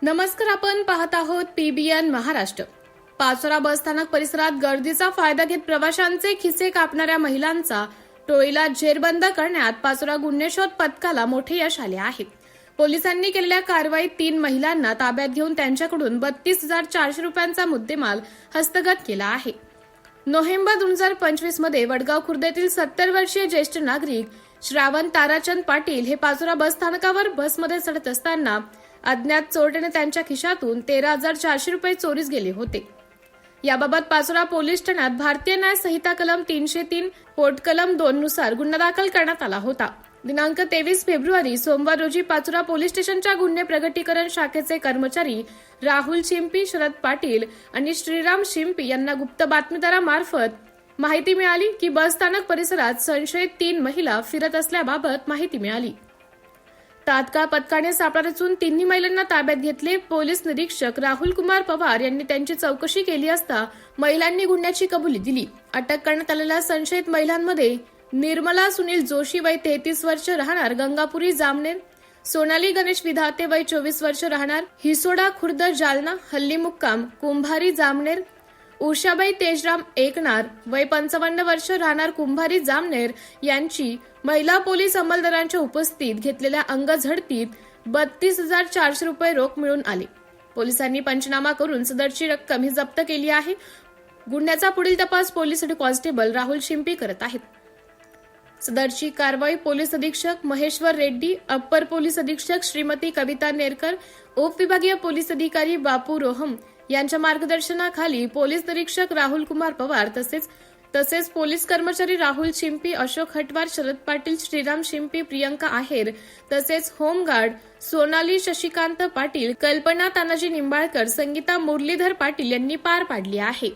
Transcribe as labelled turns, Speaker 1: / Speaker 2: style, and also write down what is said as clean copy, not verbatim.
Speaker 1: नमस्कार, आपण पाहत आहोत पीबीएन महाराष्ट्र. पाचोरा बसस्थानक परिसरात गर्दीचा फायदा घेत प्रवाशांचे खिसे कापणाऱ्या महिलांचा टोळीला जेरबंद करण्यात पाचोरा गुन्हे शोध पथकाला मोठे यश आले आहे. पोलिसांनी केलेल्या कारवाईत 3 महिलांना ताब्यात घेऊन त्यांच्याकडून 32,400 रुपयांचा मुद्देमाल हस्तगत केला आहे. नोव्हेंबर 2025 मध्ये वडगाव खुर्द येथील 70 वर्षीय ज्येष्ठ नागरिक श्रावण ताराचंद पाटील हे पाचोरा बसस्थानकावर बसमध्ये चढत असताना अज्ञात चोरट्याने त्यांच्या खिशातून 13,400 रुपये चोरीस गेले होते. याबाबत पाचोरा पोलीस ठाण्यात भारतीय न्याय संहिता कलम 303 पोटकलम 2 नुसार गुन्हा दाखल करण्यात आला होता. दिनांक 23 फेब्रुवारी सोमवार रोजी पाचोरा पोलीस स्टेशनच्या गुन्हे प्रगटीकरण शाखेचे कर्मचारी राहुल शिंपी, शरद पाटील आणि श्रीराम शिंपी यांना गुप्त बातमीदारामार्फत माहिती मिळाली की बसस्थानक परिसरात संशयित 3 महिला फिरत असल्याबाबत माहिती मिळाली. तात्काळ पथकाने सापळा रचून 3 महिलांना ताब्यात घेतले. पोलीस निरीक्षक राहुल कुमार पवार यांनी त्यांची चौकशी केली असता महिलांनी गुन्ह्याची कबुली दिली. अटक करण्यात आलेल्या संशयित महिलांमध्ये निर्मला सुनील जोशी वय 33 वर्ष राहणार गंगापुरी जामनेर, सोनाली गणेश विधाते वय 24 वर्ष राहणार हिसोडा खुर्द जालना, हल्ली मुक्काम कुंभारी जामनेर, उषाबाई तेजराम एकनार वय 55 वर्ष राहणार कुंभारी जामनेर यांची महिला पोलीस अंमलदारांच्या उपस्थितीत घेतलेल्या अंगझडतीत 32,400 रुपये रोख मिळून आले. पोलिसांनी पंचनामा करून सदरची रक्कम ही जप्त केली आहे. गुन्ह्याचा पुढील तपास पोलीस हेड कॉन्स्टेबल राहुल शिंपी करत आहेत. सदरची कारवाई पोलीस अधीक्षक महेश्वर रेड्डी, अप्पर पोलीस अधीक्षक श्रीमती कविता नेरकर, उपविभागीय पोलीस अधिकारी बापू रोहम यांच्या मार्गदर्शनाखाली पोलीस निरीक्षक राहुल कुमार पवार तसेच पोलीस कर्मचारी राहुल शिंपी, अशोक हटवार, शरद पाटील, श्रीराम शिंपी, प्रियंका आहेर तसेच होमगार्ड सोनाली शशिकांत पाटील, कल्पना तानाजी निंबाळकर, संगीता मुरलीधर पाटील यांनी पार पाडली आहे.